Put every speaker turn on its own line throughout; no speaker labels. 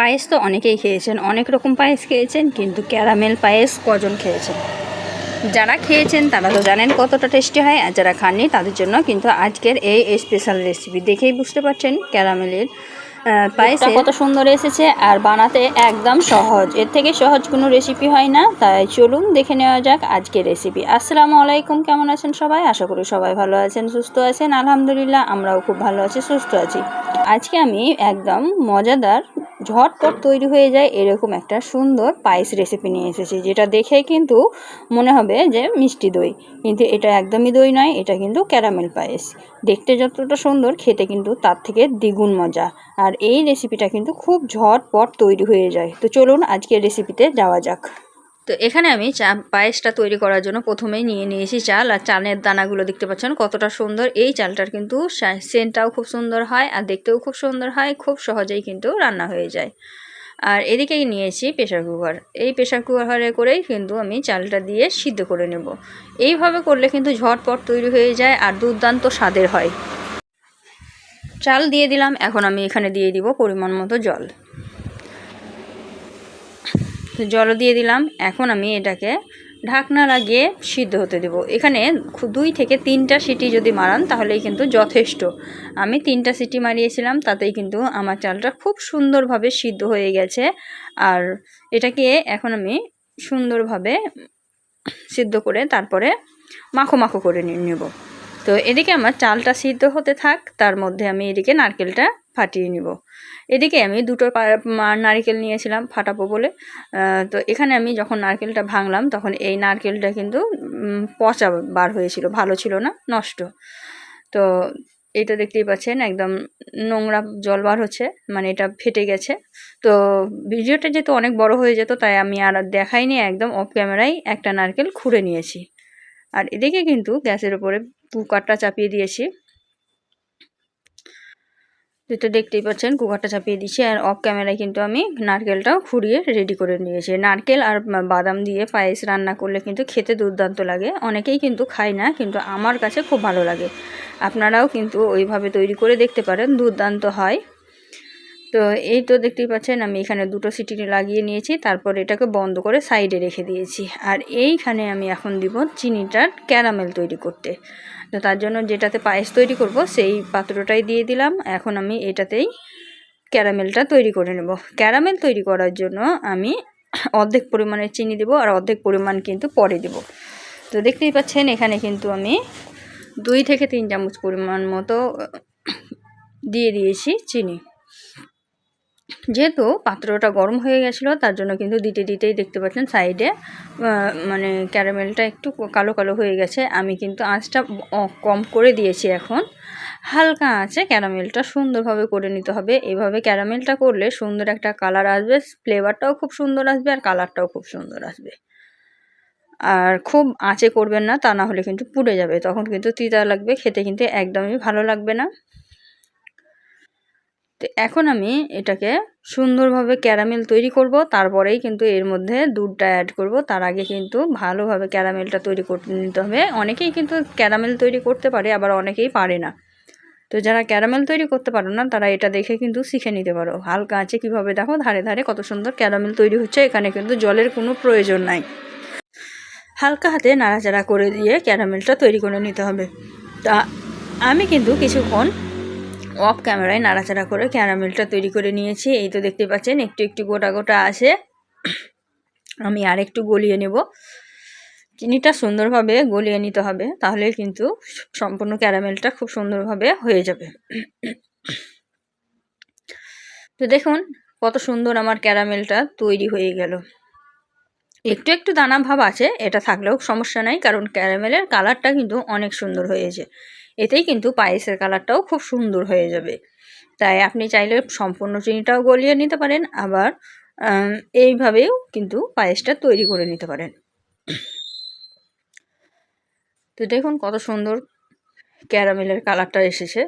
পায়েস তো অনেকেই খেয়েছেন, অনেক রকম পায়েস খেয়েছেন, কিন্তু ক্যারামেল পায়েস কজন খেয়েছেন? যারা খেয়েছেন তারা তো জানেন কতটা টেস্টি হয়, আর যারা খাননি তাদের জন্য কিন্তু আজকের এই স্পেশাল রেসিপি। দেখেই বুঝতে পারছেন ক্যারামেলের পায়েসটা কত সুন্দর এসেছে, আর বানাতে একদম সহজ। এর থেকে সহজ কোনো রেসিপি হয় না। তাই চলুন দেখে নেওয়া যাক আজকের রেসিপি। আসসালামু আলাইকুম, কেমন আছেন সবাই? আশা করি সবাই ভালো আছেন, সুস্থ আছেন। আলহামদুলিল্লাহ, আমরাও খুব ভালো আছি, সুস্থ আছি। আজকে আমি একদম মজাদার, ঝটপট তৈরি হয়ে যায় এরকম একটা সুন্দর পায়েস রেসিপি নিয়ে এসেছি, যেটা দেখে কিন্তু মনে হবে যে মিষ্টি দই, কিন্তু এটা একদমই দই নয়, এটা কিন্তু ক্যারামেল পায়েস। দেখতে যতটা সুন্দর, খেতে কিন্তু তার থেকে দ্বিগুণ মজা। আর এই রেসিপিটা কিন্তু খুব ঝটপট তৈরি হয়ে যায়। তো চলুন আজকের রেসিপিতে যাওয়া যাক। তো এখানে আমি পায়েসটা তৈরি করার জন্য প্রথমেই নিয়ে নিয়েছি চাল, আর চালের দানাগুলো দেখতে পাচ্ছেন কতটা সুন্দর। এই চালটার কিন্তু সেন্টটাও খুব সুন্দর হয়, আর দেখতেও খুব সুন্দর হয়, খুব সহজেই কিন্তু রান্না হয়ে যায়। আর এদিকেই নিয়েছি প্রেশার কুকার। এই প্রেশার কুকারে করেই কিন্তু আমি চালটা দিয়ে সিদ্ধ করে নেব। এইভাবে করলে কিন্তু ঝটপট তৈরি হয়ে যায়, আর দুর্দান্ত স্বাদের হয়। চাল দিয়ে দিলাম, এখন আমি এখানে দিয়ে দিব পরিমাণ মতো জল। জলও দিয়ে দিলাম। এখন আমি এটাকে ঢাকনা লাগিয়ে সিদ্ধ হতে দেব। এখানে 2 থেকে 3টা সিটি যদি মারান তাহলেই কিন্তু যথেষ্ট। আমি 3টা সিটি মারিয়েছিলাম, তাতেই কিন্তু আমার চালটা খুব সুন্দরভাবে সিদ্ধ হয়ে গেছে। আর এটাকে এখন আমি সুন্দরভাবে সিদ্ধ করে তারপরে মাখো মাখো করে নেব। তো এদিকে আমার চালটা সিদ্ধ হতে থাক, তার মধ্যে আমি এদিকে নারকেলটা ফাটিয়ে নিব। এদিকে আমি 2টো নারকেল নিয়েছিলাম ফাটাবো বলে। তো এখানে আমি যখন নারকেলটা ভাঙলাম, তখন এই নারকেলটা কিন্তু পচা বার হয়েছিল, ভালো ছিল না, নষ্ট। তো এটা দেখতেই পাচ্ছেন একদম নোংরা জল বার হচ্ছে, মানে এটা ফেটে গেছে। তো ভিডিওটা যেহেতু অনেক বড় হয়ে যেত, তাই আমি আর দেখাইনি, একদম অফ ক্যামেরায় একটা নারকেল খুঁড়ে নিয়েছি। আর এদিকে কিন্তু গ্যাসের উপরে কুকারটা চাপিয়ে দিয়েছি। যেটা দেখতেই পাচ্ছেন কুকারটা চাপিয়ে দিয়েছি, আর অফ ক্যামেরায় কিন্তু আমি নারকেলটাও খুঁড়িয়ে রেডি করে নিয়েছি। নারকেল আর বাদাম দিয়ে পায়েস রান্না করলে কিন্তু খেতে দুর্দান্ত লাগে। অনেকেই কিন্তু খায় না, কিন্তু আমার কাছে খুব ভালো লাগে। আপনারাও কিন্তু ওইভাবে তৈরি করে দেখতে পারেন, দুর্দান্ত হয়। তো এই তো দেখতেই পাচ্ছেন আমি এখানে 2টো সিটি লাগিয়ে নিয়েছি, তারপর এটাকে বন্ধ করে সাইডে রেখে দিয়েছি। আর এইখানে আমি এখন দিব চিনিটার ক্যারামেল তৈরি করতে। তো তার জন্য যেটাতে পায়েস তৈরি করব সেই পাত্রটাই দিয়ে দিলাম। এখন আমি এটাতেই ক্যারামেলটা তৈরি করে নেব। ক্যারামেল তৈরি করার জন্য আমি অর্ধেক পরিমাণের চিনি দেব, আর অর্ধেক পরিমাণ কিন্তু পরে দেব। তো দেখতেই পাচ্ছেন এখানে কিন্তু আমি 2 থেকে 3 চামচ পরিমাণ মতো দিয়ে দিয়েছি চিনি। যেহেতু পাত্রটা গরম হয়ে গেছিলো, তার জন্য কিন্তু দিতেই দেখতে পাচ্ছেন সাইডে মানে ক্যারামেলটা একটু কালো কালো হয়ে গেছে। আমি কিন্তু আঁচটা কম করে দিয়েছি। এখন হালকা আঁচে ক্যারামেলটা সুন্দরভাবে করে নিতে হবে। এভাবে ক্যারামেলটা করলে সুন্দর একটা কালার আসবে, ফ্লেভারটাও খুব সুন্দর আসবে, আর কালারটাও খুব সুন্দর আসবে। আর খুব আঁচে করবেন না, তা না হলে কিন্তু পুড়ে যাবে, তখন কিন্তু তিতা লাগবে, খেতে কিন্তু একদমই ভালো লাগবে না। তো এখন আমি এটাকে সুন্দরভাবে ক্যারামেল তৈরি করব, তারপরেই কিন্তু এর মধ্যে দুধটা অ্যাড করব। তার আগে কিন্তু ভালোভাবে ক্যারামেলটা তৈরি করতে নিতে হবে। অনেকেই কিন্তু ক্যারামেল তৈরি করতে পারে, আবার অনেকেই পারে না। তো যারা ক্যারামেল তৈরি করতে পারো না, তারা এটা দেখে কিন্তু শিখে নিতে পারো। হালকা আছে কীভাবে, দেখো ধারে ধারে কত সুন্দর ক্যারামেল তৈরি হচ্ছে। এখানে কিন্তু জলের কোনো প্রয়োজন নাই। হালকা হাতে নাড়াচাড়া করে দিয়ে ক্যারামেলটা তৈরি করে নিতে হবে। তা আমি কিন্তু কিছুক্ষণ অফ ক্যামেরায় নাড়াচাড়া করে ক্যারামেলটা তৈরি করে নিয়েছি। এই তো দেখতে পাচ্ছেন একটু একটু গোটা গোটা আসে। আমি আর একটু গলিয়ে নেব। চিনিটা সুন্দরভাবে গলিয়ে নিতে হবে, তাহলে কিন্তু সম্পূর্ণ ক্যারামেলটা খুব সুন্দরভাবে হয়ে যাবে। তো দেখুন কত সুন্দর আমার ক্যারামেলটা তৈরি হয়ে গেল। একটু একটু দানা ভাব আছে, এটা থাকলেও সমস্যা নাই, কারণ ক্যারামেলের কালারটা কিন্তু অনেক সুন্দর হয়েছে। এতেই কিন্তু পায়েসের কালারটাও খুব সুন্দর হয়ে যাবে। তাই আপনি চাইলে সম্পূর্ণ চিনিটাও গলিয়ে নিতে পারেন, আবার এইভাবেও কিন্তু পায়েসটা তৈরি করে নিতে পারেন। তো দেখুন কত সুন্দর ক্যারামেলের কালারটা এসেছে,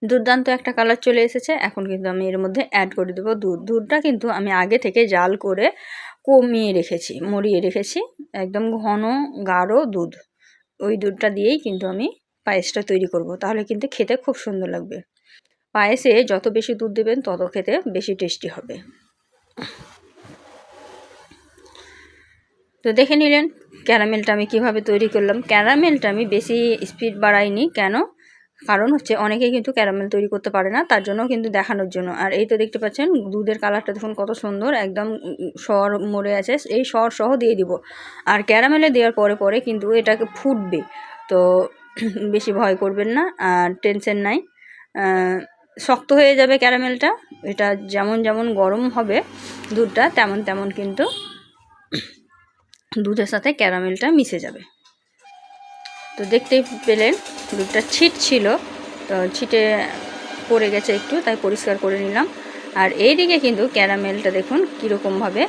দুর্দান্ত একটা কালার চলে এসেছে। এখন কিন্তু আমি এর মধ্যে অ্যাড করে দেবো দুধ। দুধটা কিন্তু আমি আগে থেকে জাল করে কমিয়ে রেখেছি, মরিয়ে রেখেছি, একদম ঘন গাঢ় দুধ। ওই দুধটা দিয়েই কিন্তু আমি পায়েসটা তৈরি করব, তাহলে কিন্তু খেতে খুব সুন্দর লাগবে। পায়েসে যত বেশি দুধ দেবেন তত খেতে বেশি টেস্টি হবে। তো দেখে নিলেন ক্যারামেলটা আমি কিভাবে তৈরি করলাম। ক্যারামেলটা আমি বেশি স্পিড বাড়াইনি, কেন? কারণ হচ্ছে অনেকেই কিন্তু ক্যারামেল তৈরি করতে পারে না, তার জন্য কিন্তু দেখানোর জন্য। আর এই তো দেখতে পাচ্ছেন দুধের কালারটা দেখুন কত সুন্দর, একদম সর মরে আছে, এই সর সহ দিয়ে দিব। আর ক্যারামেলে দেওয়ার পরে পরে কিন্তু এটাকে ফুটবে, তো বেশি ভয় করবেন না আর টেনশন নাই। শক্ত হয়ে যাবে ক্যারামেলটা, এটা যেমন যেমন গরম হবে দুধটা তেমন তেমন কিন্তু দুধের সাথে ক্যারামেলটা মিশে যাবে। তো দেখতেই পেলেন দুধটা ছিট ছিল, তো ছিটে পড়ে গেছে একটু, তাই পরিষ্কার করে নিলাম। আর এইদিকে কিন্তু ক্যারামেলটা দেখুন কীরকমভাবে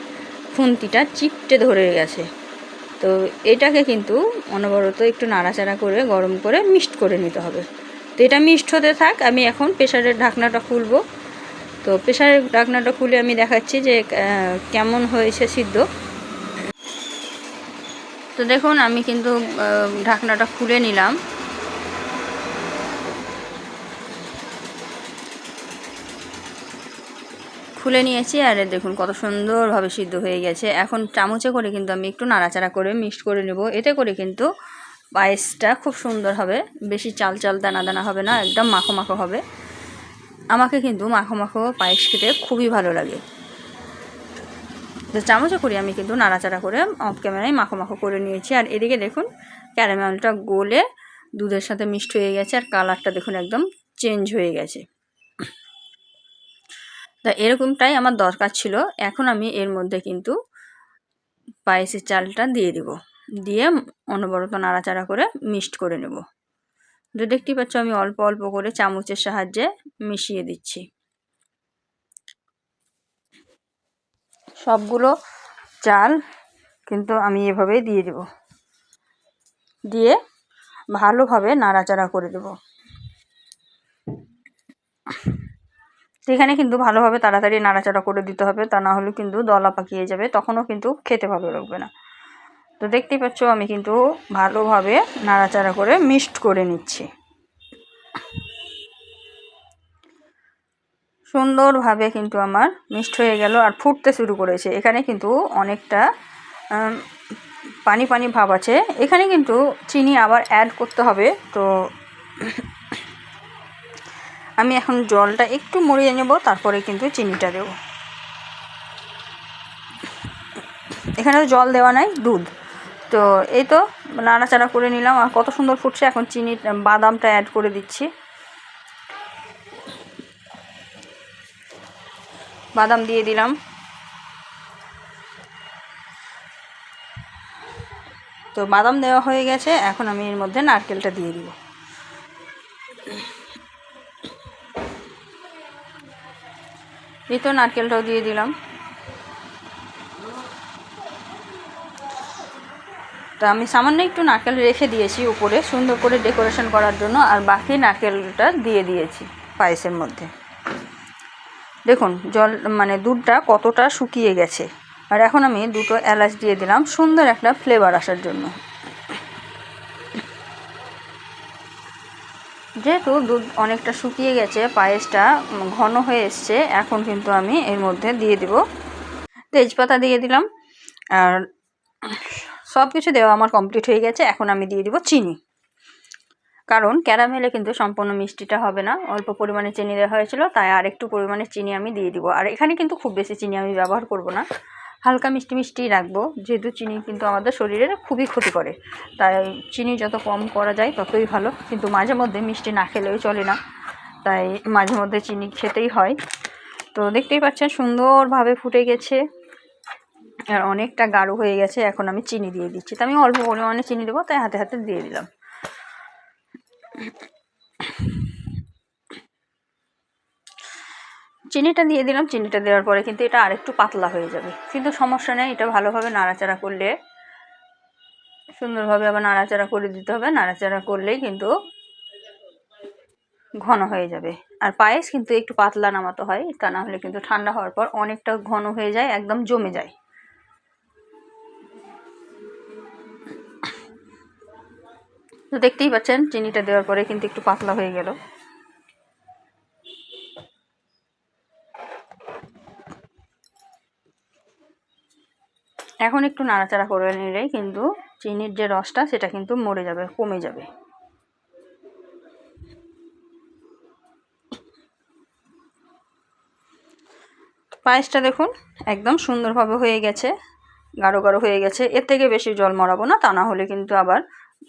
খুন্তিটা চিপটে ধরে গেছে। তো এটাকে কিন্তু অনবরত একটু নাড়াচাড়া করে গরম করে মিক্সড করে নিতে হবে। তো এটা মিক্সড হতে থাক, আমি এখন প্রেসারের ঢাকনাটা খুলবো। তো প্রেসারের ঢাকনাটা খুলে আমি দেখাচ্ছি যে কেমন হয়েছে সিদ্ধ। তো দেখুন আমি কিন্তু ঢাকনাটা খুলে নিলাম। খুলে নিয়েছি, আর দেখুন কত সুন্দরভাবে সিদ্ধ হয়ে গেছে। এখন চামচে করে কিন্তু আমি একটু নাড়াচাড়া করে মিক্সড করে নেব, এতে করে কিন্তু পায়েসটা খুব সুন্দর হবে। বেশি চাল চাল দানা দানা হবে না, একদম মাখো মাখো হবে। আমাকে কিন্তু মাখো মাখো পায়েস খেতে খুবই ভালো লাগে। তো চামচে করে আমি কিন্তু নাড়াচাড়া করে অফ ক্যামেরায় মাখো মাখো করে নিয়েছি। আর এদিকে দেখুন ক্যারামেলটা গলে দুধের সাথে মিক্সড হয়ে গেছে, আর কালারটা দেখুন একদম চেঞ্জ হয়ে গেছে। তা এরকমটাই আমার দরকার ছিল। এখন আমি এর মধ্যে কিন্তু পায়েসের চালটা দিয়ে দিব, দিয়ে অনবরত নাড়াচাড়া করে মিক্সড করে নেব। তো দেখতেই পাচ্ছ আমি অল্প অল্প করে চামচের সাহায্যে মিশিয়ে দিচ্ছি। সবগুলো চাল কিন্তু আমি এভাবেই দিয়ে দেব, দিয়ে ভালোভাবে নাড়াচাড়া করে দেব। সেখানে কিন্তু ভালোভাবে তাড়াতাড়ি নাড়াচাড়া করে দিতে হবে, তা না হলে কিন্তু দলা পাকিয়ে যাবে, তখনও কিন্তু খেতে ভালো লাগবে না। তো দেখতেই পাচ্ছ আমি কিন্তু ভালোভাবে নাড়াচাড়া করে মিক্সড করে নিচ্ছি। সুন্দরভাবে কিন্তু আমার মিক্সড হয়ে গেল, আর ফুটতে শুরু করেছে। এখানে কিন্তু অনেকটা পানি পানি ভাব আছে, এখানে কিন্তু চিনি আবার অ্যাড করতে হবে। তো আমি এখন জলটা একটু মরিয়ে নেব, তারপরে কিন্তু চিনিটা দেব। এখানেও জল দেওয়া নাই, দুধ। তো এই তো নাড়াচাড়া করে নিলাম, আর কত সুন্দর ফুটছে। এখন চিনি বাদামটা অ্যাড করে দিচ্ছি, বাদাম দিয়ে দিলাম। তো বাদাম দেওয়া হয়ে গেছে, এখন আমি এর মধ্যে নারকেলটা দিয়ে দিব। এই তো নারকেলটাও দিয়ে দিলাম। তো আমি সামান্য একটু নারকেল রেখে দিয়েছি উপরে সুন্দর করে ডেকোরেশন করার জন্য, আর বাকি নারকেলটা দিয়ে দিয়েছি পায়েসের মধ্যে। দেখুন জল মানে দুধটা কতটা শুকিয়ে গেছে। আর এখন আমি দুটো এলাচ দিয়ে দিলাম সুন্দর একটা ফ্লেভার আসার জন্য। যেহেতু দুধ অনেকটা শুকিয়ে গেছে, পায়েসটা ঘন হয়ে এসছে, এখন কিন্তু আমি এর মধ্যে দিয়ে দিব তেজপাতা দিয়ে দিলাম। আর সব কিছু দেওয়া আমার কমপ্লিট হয়ে গেছে, এখন আমি দিয়ে দিব চিনি। কারণ ক্যারামেলে কিন্তু সম্পূর্ণ মিষ্টিটা হবে না, অল্প পরিমাণে চিনি দেওয়া হয়েছিল, তাই আর একটু পরিমাণে চিনি আমি দিয়ে দিব। আর এখানে কিন্তু খুব বেশি চিনি আমি ব্যবহার করব না, হালকা মিষ্টি মিষ্টি রাখবো, যেহেতু চিনি কিন্তু আমাদের শরীরে খুবই ক্ষতি করে। তাই চিনি যত কম করা যায় ততই ভালো, কিন্তু মাঝে মধ্যে মিষ্টি না খেলেও চলে না, তাই মাঝে মধ্যে চিনি খেতেই হয়। তো দেখতেই পাচ্ছেন সুন্দরভাবে ফুটে গেছে, আর অনেকটা গাঢ় হয়ে গেছে। এখন আমি চিনি দিয়ে দিচ্ছি, তো আমি অল্প পরিমাণে চিনি দেবো, তাই হাতে হাতে দিয়ে দিলাম। চিনিটা দিয়ে দিলাম, চিনিটা দেওয়ার পরে কিন্তু এটা আরেকটু পাতলা হয়ে যাবে, কিন্তু সমস্যা নেই, এটা ভালোভাবে নাড়াচাড়া করলে সুন্দরভাবে আবার নাড়াচাড়া করে দিতে হবে। নাড়াচাড়া করলেই কিন্তু ঘন হয়ে যাবে। আর পায়েস কিন্তু একটু পাতলা নামাতে হয়, তা না হলে কিন্তু ঠান্ডা হওয়ার পর অনেকটা ঘন হয়ে যায়, একদম জমে যায়। তো দেখতেই পাচ্ছেন চিনিটা দেওয়ার পরে কিন্তু একটু পাতলা হয়ে গেল। এখন একটু নাড়াচাড়া করে নিলেই কিন্তু চিনির যে রসটা সেটা কিন্তু মরে যাবে, কমে যাবে। পায়েসটা দেখুন একদম সুন্দরভাবে হয়ে গেছে, গাঢ় গাঢ় হয়ে গেছে। এর থেকে বেশি জল মরাবো না, তা না হলে কিন্তু আবার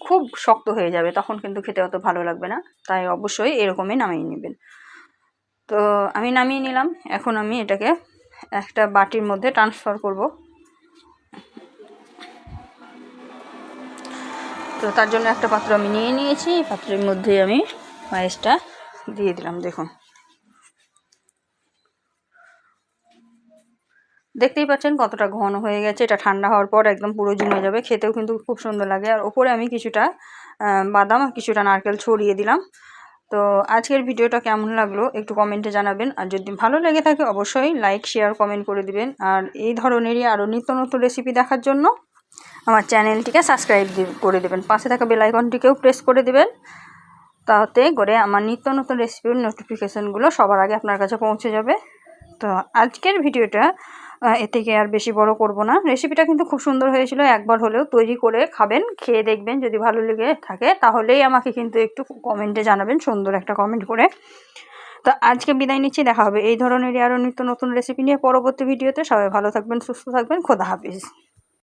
খুব শক্ত হয়ে যাবে, তখন কিন্তু খেতে অত ভালো লাগবে না। তাই অবশ্যই এরকমই নামিয়ে নেবেন। তো আমি নামিয়ে নিলাম। এখন আমি এটাকে একটা বাটির মধ্যে ট্রান্সফার করব। তো তার জন্য একটা পাত্র আমি নিয়ে নিয়েছি। এই পাত্রের মধ্যে আমি পায়েসটা দিয়ে দিলাম। দেখুন, দেখতেই পাচ্ছেন কতটা ঘন হয়ে গেছে। এটা ঠান্ডা হওয়ার পর একদম পুরো জমে যাবে, খেতেও কিন্তু খুব সুন্দর লাগে। আর ওপরে আমি কিছুটা বাদাম আর কিছুটা নারকেল ছড়িয়ে দিলাম। তো আজকের ভিডিওটা কেমন লাগলো একটু কমেন্টে জানাবেন। আর যদি ভালো লেগে থাকে অবশ্যই লাইক, শেয়ার, কমেন্ট করে দিবেন। আর এই ধরনেরই আরও নিত্য নতুন রেসিপি দেখার জন্য আমার চ্যানেলটিকে সাবস্ক্রাইব করে দেবেন। পাশে থাকা বেল আইকনটিকেও প্রেস করে দেবেন, তাতে করে আমার নিত্য নতুন রেসিপির নোটিফিকেশানগুলো সবার আগে আপনার কাছে পৌঁছে যাবে। তো আজকের ভিডিওটা এ থেকে আর বেশি বড় করব না। রেসিপিটা কিন্তু খুব সুন্দর হয়েছিল। একবার হলেও তৈরি করে খাবেন, খেয়ে দেখবেন। যদি ভালো লেগে থাকে তাহলেই আমাকে কিন্তু একটু কমেন্টে জানাবেন, সুন্দর একটা কমেন্ট করে। তো আজকে বিদায় নিচ্ছি। দেখা হবে এই ধরনেরই আরও নিত্য নতুন রেসিপি নিয়ে পরবর্তী ভিডিওতে। সবাই ভালো থাকবেন, সুস্থ থাকবেন। খোদা হাফিজ।